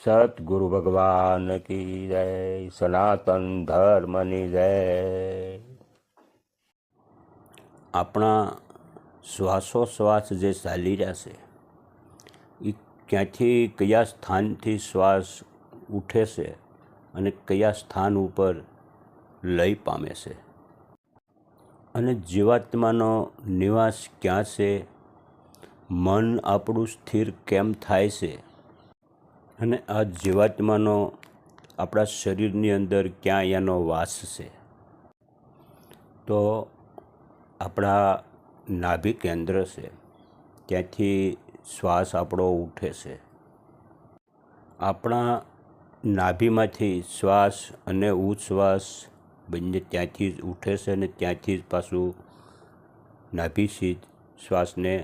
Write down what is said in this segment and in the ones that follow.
સતગુરુ ભગવાન કી જય, સનાતન ધર્મની જય। આપણા શ્વાસોશ્વાસ જે ચાલી રહ્યા છે એ ક્યાંથી કયા સ્થાનથી શ્વાસ ઉઠે છે અને કયા સ્થાન ઉપર લય પામે છે, અને જીવાત્માનો નિવાસ ક્યાં છે, મન આપણું સ્થિર કેમ થાય છે, અને આ જીવાત્માનો આપણા શરીરની અંદર ક્યાં એનો વાસ છે, તો આપણા નાભિ કેન્દ્ર છે ત્યાંથી શ્વાસ આપણો ઉઠે છે। આપણા નાભિમાંથી શ્વાસ અને ઉચ્છ્વાસ બંને ત્યાંથી જ ઉઠે છે અને ત્યાંથી જ પાછું નાભિથી જ શ્વાસને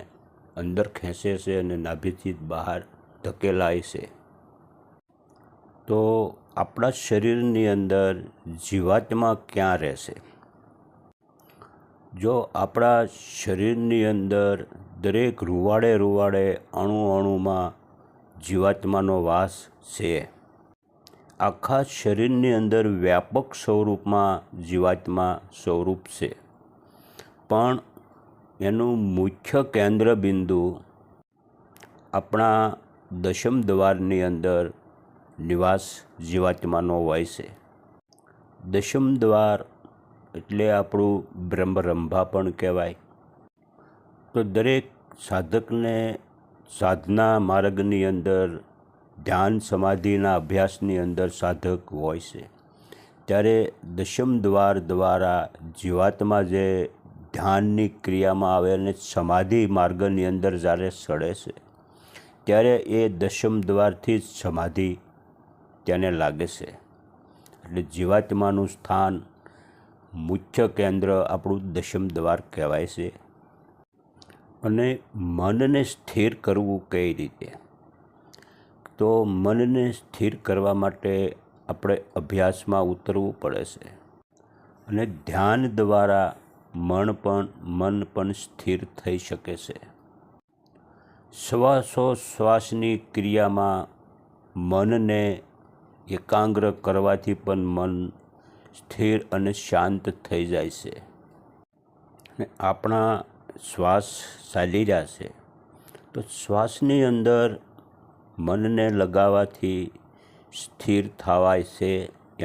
અંદર ખેંચે છે અને નાભિથી જ બહાર ધકેલાય છે। તો આપણા શરીરની અંદર જીવાત્મા ક્યાં રહેશે? જો આપણા શરીરની અંદર દરેક રૂવાડે અણુ અણુમાં જીવાત્માનો વાસ છે, આખા શરીરની અંદર વ્યાપક સ્વરૂપમાં જીવાત્મા સ્વરૂપ છે, પણ એનું મુખ્ય કેન્દ્ર બિંદુ આપણા દશમ દ્વારની અંદર નિવાસ જીવાત્માનો હોય છે। દશમ દ્વાર એટલે આપણું બ્રહ્મરંભા પણ કહેવાય। તો દરેક સાધકને સાધના માર્ગની અંદર ધ્યાન સમાધિના અભ્યાસની અંદર સાધક હોય છે, ત્યારે દશમ દ્વાર દ્વારા જીવાત્મા જે ધ્યાનની ક્રિયામાં આવે અને સમાધિ માર્ગની અંદર જ્યારે ચડે છે ત્યારે એ દશમ દ્વારથી જ સમાધિ તેને લાગે છે। એટલે જીવાત્માનું સ્થાન મુખ્ય કેન્દ્ર આપણું દશમ દ્વાર કહેવાય છે। અને મનને સ્થિર કરવું કઈ રીતે? તો મનને સ્થિર કરવા માટે આપણે અભ્યાસમાં ઉતરવું પડે છે, અને ધ્યાન દ્વારા મન પણ સ્થિર થઈ શકે છે। શ્વાસોશ્વાસની ક્રિયામાં મનને એકાગ્ર કરવાથી પણ મન સ્થિર અને શાંત થઈ જાય છે। અને આપણા શ્વાસ ચાલી રહ્યા છે તો શ્વાસની અંદર મનને લગાવવાથી સ્થિર થવાય છે,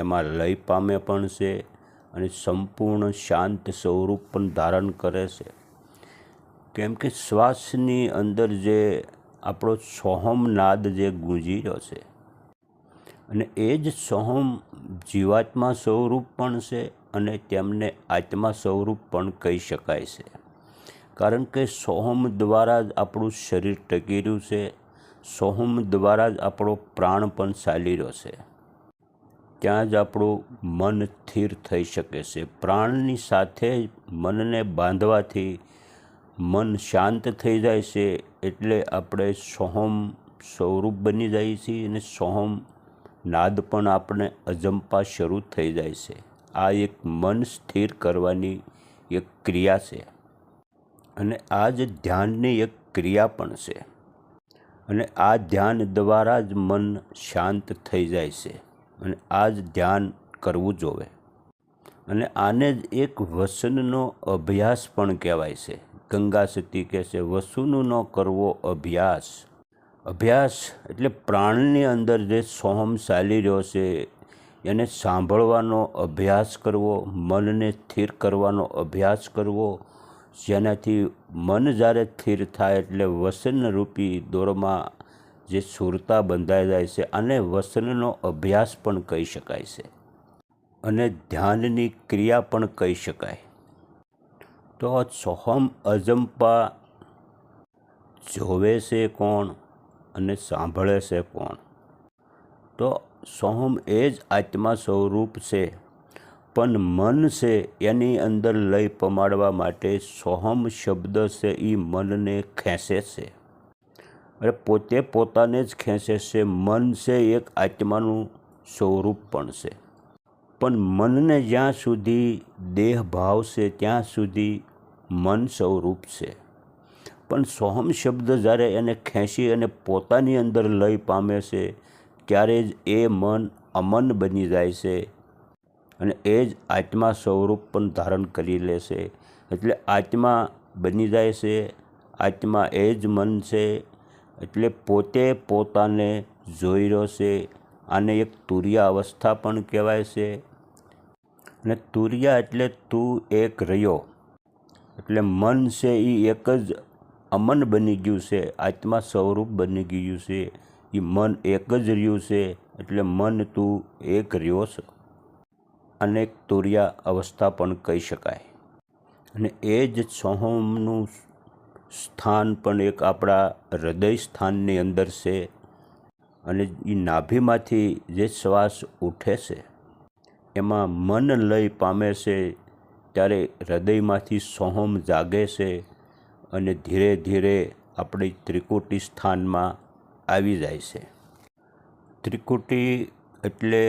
એમાં લય પામે પણ છે અને સંપૂર્ણ શાંત સ્વરૂપ પણ ધારણ કરે છે। કેમ કે શ્વાસની અંદર જે આપણો સોહમ નાદ જે ગુંજી રહ્યો છે, અને એ જ સોહમ જીવાત્મા સ્વરૂપ પણ છે અને તેમને આત્મા સ્વરૂપ પણ કહી શકાય છે। કારણ કે સોહમ દ્વારા જ આપણું શરીર ટકી રહ્યું છે, સોહમ દ્વારા જ આપણો પ્રાણ પણ ચાલી રહ્યો છે, ત્યાં જ આપણું મન સ્થિર થઈ શકે છે। પ્રાણની સાથે મનને બાંધવાથી મન શાંત થઈ જાય છે, એટલે આપણે સોહમ સ્વરૂપ બની જાય છીએ અને સોહમ નાદ પણ આપણે અજંપા શરૂ થઈ જાય છે। આ એક મન સ્થિર કરવાની એક ક્રિયા છે, અને આ જ ધ્યાનની એક ક્રિયા પણ છે, અને આ ધ્યાન દ્વારા જ મન શાંત થઈ જાય છે, અને આ જ ધ્યાન કરવું જોઈએ। અને આને જ એક વસનનો અભ્યાસ પણ કહેવાય છે। ગંગા સતી કહે છે વસુનો ન કરવો અભ્યાસ। અભ્યાસ એટલે પ્રાણની અંદર જે સોહમ ચાલી રહ્યો છે એને સાંભળવાનો અભ્યાસ કરવો, મનને સ્થિર કરવાનો અભ્યાસ કરવો, જેનાથી મન જ્યારે સ્થિર થાય એટલે વસનરૂપી દોરમાં જે સુરતા બંધાઈ જાય છે, આને વસનનો અભ્યાસ પણ કહી શકાય છે, અને ધ્યાનની ક્રિયા પણ કહી શકાય। તો સોહમ અજંપા જોવે છે કોણ અને સાંભળે છે કોણ? તો સોહમ એ જ આત્મા સ્વરૂપ છે, પણ મન છે એની અંદર લય પમાડવા માટે સોહમ શબ્દ છે એ મનને ખેંચે છે, અને પોતે પોતાને જ ખેંચે છે। મન છે એક આત્માનું સ્વરૂપ પણ છે, પણ મનને જ્યાં સુધી દેહ ભાવ છે ત્યાં સુધી મન સ્વરૂપ છે. પણ સોહમ શબ્દ જ્યારે એને ખેંચી અને પોતાની અંદર લય પામે છે ત્યારે જ એ મન અમન બની જાય છે અને એ જ આત્મા સ્વરૂપ પણ ધારણ કરી લે છે. એટલે આત્મા બની જાય છે, આત્મા એ જ મન છે. એટલે પોતે પોતાને જોઈ રહ્યો છે. આને એક તુર્ય અવસ્થા પણ કહેવાય છે. અને તુર્ય એટલે તું એક રહ્યો, એટલે મન છે એ એક જ અમન બની ગયું છે, આત્મા સ્વરૂપ બની ગયું છે. એ મન એક જ રહ્યું છે એટલે મન તું એક રહ્યો છે. અને એક તુર્ય અવસ્થા પણ કહી શકાય. અને એ જ સોહમનું સ્થાન પણ એક આપણા હૃદય સ્થાનની અંદર છે. અને એ નાભીમાંથી જે શ્વાસ ઉઠે છે એમાં મન લય પામે છે ત્યારે હૃદયમાંથી સોહમ જાગે છે અને ધીરે ધીરે આપણી ત્રિકુટી સ્થાનમાં આવી જાય છે. ત્રિકુટી એટલે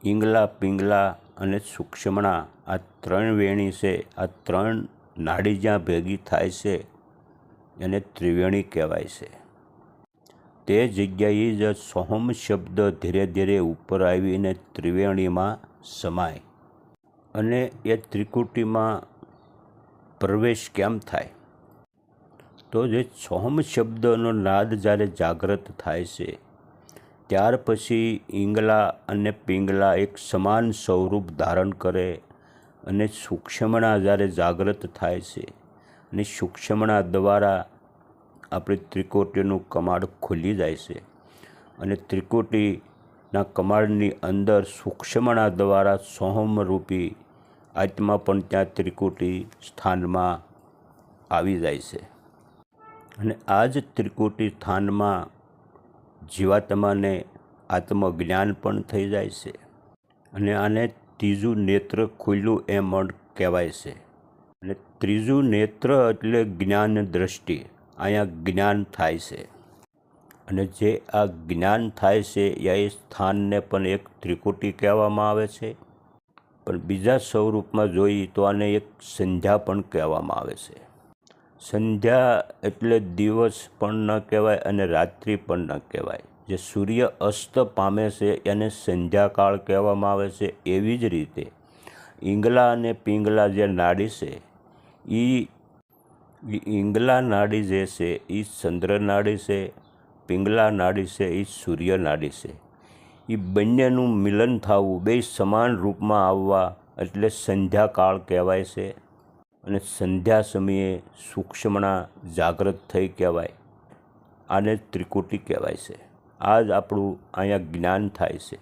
ઈંગલા, પિંગલા અને સૂક્ષ્મણા, આ ત્રણ વેણી છે. આ ત્રણ નાડી જ્યાં ભેગી થાય છે એને ત્રિવેણી કહેવાય છે. તે જગ્યાએ જ સોહમ શબ્દ ધીરે ધીરે ઉપર આવીને ત્રિવેણીમાં સમાય. અને એ ત્રિકુટીમાં પ્રવેશ કેમ થાય? તો જે સોહમ શબ્દનો નાદ જ્યારે જાગૃત થાય છે ત્યાર પછી ઈંગલા અને પિંગલા એક સમાન સ્વરૂપ ધારણ કરે અને સૂક્ષ્મણા જ્યારે જાગૃત થાય છે અને સૂક્ષ્મણા દ્વારા આપણી ત્રિકુટીનું કમાડ ખુલી જાય છે. અને ત્રિકુટીના કમાડની અંદર સૂક્ષ્મણા દ્વારા સોહમરૂપી આત્મા પણ ત્યાં ત્રિકુટી સ્થાનમાં આવી જાય છે. અને આ જ ત્રિકુટી સ્થાનમાં જીવાત્માને આત્મજ્ઞાન પણ થઈ જાય છે. અને આને ત્રીજું નેત્ર ખુલ્યું એમ કહેવાય છે. અને ત્રીજું નેત્ર એટલે જ્ઞાન દ્રષ્ટિ. અહીંયા જ્ઞાન થાય છે. અને જે આ જ્ઞાન થાય છે એ સ્થાનને પણ એક ત્રિકુટી કહેવામાં આવે છે. પણ બીજા સ્વરૂપમાં જોઈએ તો આને એક સંધ્યા પણ કહેવામાં આવે છે. સંધ્યા એટલે દિવસ પણ ન કહેવાય અને રાત્રિ પણ ન કહેવાય. જે સૂર્ય અસ્ત પામે છે એને સંધ્યાકાળ કહેવામાં આવે છે. એવી જ રીતે ઈંગલા અને પિંગલા જે નાડી છે એ ઈંગલા નાડી જે છે એ ચંદ્ર નાડી છે, પિંગલા નાડી છે એ સૂર્ય નાડી છે. એ બંનેનું મિલન થવું, બે સમાન રૂપમાં આવવા એટલે સંધ્યાકાળ કહેવાય છે. અને સંધ્યા સમયે સૂક્ષ્મણા જાગૃત થઈ કહેવાય. આને ત્રિકુટી કહેવાય છે. આ જ આપણું અહીંયા જ્ઞાન થાય છે.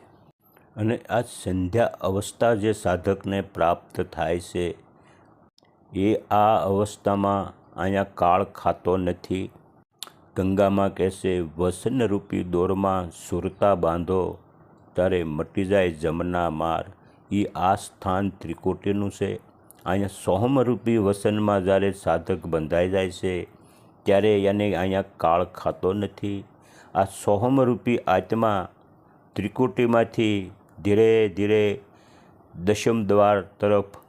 અને આ સંધ્યા અવસ્થા જે સાધકને પ્રાપ્ત થાય છે એ આ અવસ્થામાં અહીંયા કાળ ખાતો નથી. ગંગામાં કહેશે વસનરૂપી દોરમાં સુરતા બાંધો ત્યારે મટી જાય જમના માર. એ આ સ્થાન ત્રિકુટીનું છે. અહીંયા સોહમરૂપી વસનમાં જ્યારે સાધક બંધાઈ જાય છે ત્યારે એને અહીંયા કાળ ખાતો નથી. આ સોહમરૂપી આત્મા ત્રિકુટીમાંથી ધીરે ધીરે દશમ દ્વાર તરફ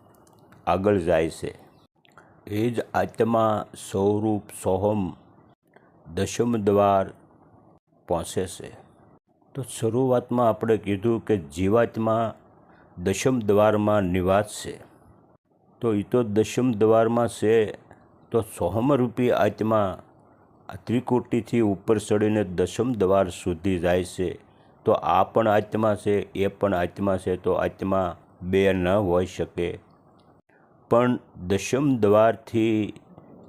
આગળ જાય છે. એ જ આત્મા સ્વરૂપ સોહમ દશમ દ્વાર પહોંચે છે. તો શરૂઆતમાં આપણે કીધું કે જીવાત્મા દશમ દ્વારમાં નિવાસ છે. તો એ તો દશમ દ્વારમાં છે. તો સોહમરૂપી આત્મા ત્રિકુટીથી ઉપર ચડીને દશમ દ્વાર સુધી જાય છે. તો આ પણ આત્મા છે, એ પણ આત્મા છે. તો આત્મા બે ન હોઈ શકે. પણ દશમ દ્વારથી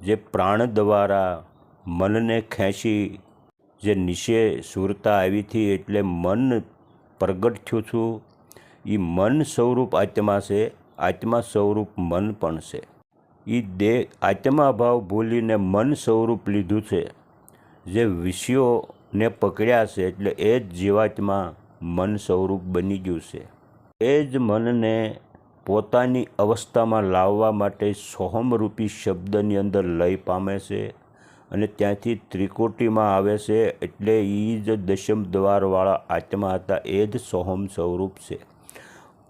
જે પ્રાણ દ્વારા મનને ખેંચી જે નીચે સુરતા આવી હતી એટલે મન પ્રગટ થયું છું. એ મન સ્વરૂપ આત્મા છે. આત્મા સ્વરૂપ મન પણ છે. એ દેહ આત્મા ભાવ ભૂલીને મન સ્વરૂપ લીધું છે. જે વિષયોને પકડ્યા છે એટલે એ જ જીવાત્મા મન સ્વરૂપ બની ગયું છે. એ જ મનને પોતાની અવસ્થામાં લાવવા માટે સોહમરૂપી શબ્દની અંદર લય પામે છે અને ત્યાંથી ત્રિકુટીમાં આવે છે. એટલે એ જ દશમ દ્વારવાળા આત્મા હતા, એ જ સોહમ સ્વરૂપ છે.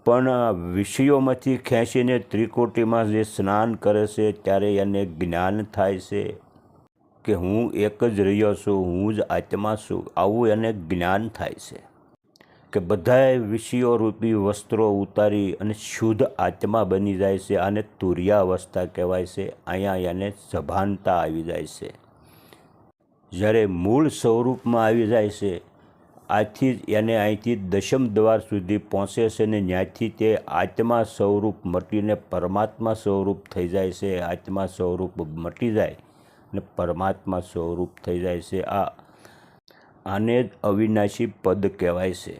પણ આ વિષયોમાંથી ખેંચીને ત્રિકુટીમાં જે સ્નાન કરે છે ત્યારે એને જ્ઞાન થાય છે કે હું એક જ રહ્યો છું, હું જ આત્મા છું. આવું એને જ્ઞાન થાય છે કે બધાય વિષયો રૂપી વસ્ત્રો ઉતારી અને શુદ્ધ આત્મા બની જાય છે. આને તુર્યાવસ્થા કહેવાય છે. અહીંયા એને સભાનતા આવી જાય છે. જ્યારે મૂળ સ્વરૂપમાં આવી જાય છે, આથી જ એને અહીંથી દશમ દ્વાર સુધી પહોંચે છે ને ત્યાંથી તે આત્મા સ્વરૂપ મટીને પરમાત્મા સ્વરૂપ થઈ જાય છે. આત્મા સ્વરૂપ મટી જાય અને પરમાત્મા સ્વરૂપ થઈ જાય છે. આને જ અવિનાશી પદ કહેવાય છે.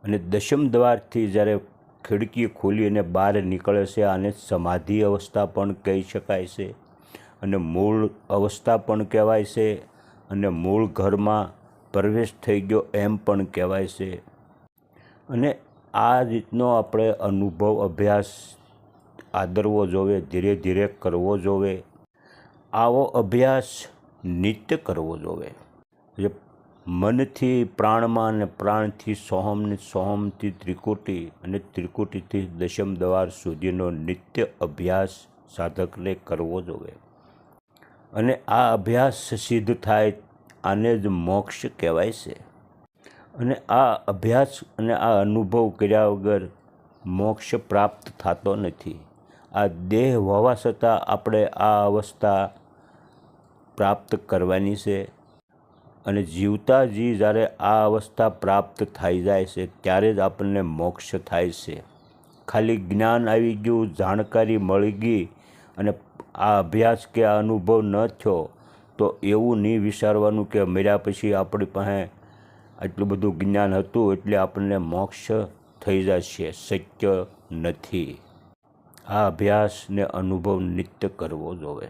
અને દશમ દ્વારથી જ્યારે ખિડકી ખોલીને બહાર નીકળે છે, આને સમાધિ અવસ્થા પણ કહી શકાય છે અને મૂળ અવસ્થા પણ કહેવાય છે અને મૂળ ઘરમાં પ્રવેશ થઈ ગયો એમ પણ કહેવાય છે. અને આ રીતનો આપણે અનુભવ અભ્યાસ આદરવો જોવે, ધીરે ધીરે કરવો જોવે. આવો અભ્યાસ નિત્ય કરવો જોવે. જે મનથી પ્રાણમાં અને પ્રાણથી સોહમ ને સોહમથી ત્રિકુટી અને ત્રિકુટીથી દશમ દ્વાર સુધીનો નિત્ય અભ્યાસ સાધકને કરવો જોવે. અને આ અભ્યાસ સિદ્ધ થાય, આને જ મોક્ષ કહેવાય છે. અને આ અભ્યાસ અને આ અનુભવ કર્યા વગર મોક્ષ પ્રાપ્ત થતો નથી. આ દેહ હોવા છતાં આપણે આ અવસ્થા પ્રાપ્ત કરવાની છે. અને જીવતા જી જ્યારે આ અવસ્થા પ્રાપ્ત થઈ જાય છે ત્યારે જ આપણને મોક્ષ થાય છે. ખાલી જ્ઞાન આવી ગયું, જાણકારી મળી ગઈ અને આ અભ્યાસ કે આ અનુભવ ન થયો તો એવું નહીં વિચારવાનું કે મર્યા પછી આપણી પાસે આટલું બધું જ્ઞાન હતું એટલે આપણને મોક્ષ થઈ જશે. શક્ય નથી. આ અભ્યાસ ને અનુભવ નિત્ય કરવો જોવે.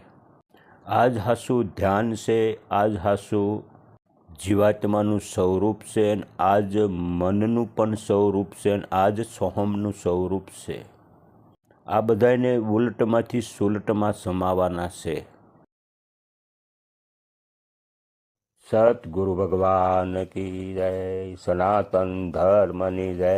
આ જ હાસું ધ્યાન છે, આ જ હાસું જીવાત્માનું સ્વરૂપ છે, અને આ જ મનનું પણ સ્વરૂપ છે, અને આ જ સોહમનું સ્વરૂપ છે. આ બધાને ઉલટમાંથી સુલટમાં સમાવાના છે. સતગુરુ ભગવાન કી જય. સનાતન ધર્મની જય.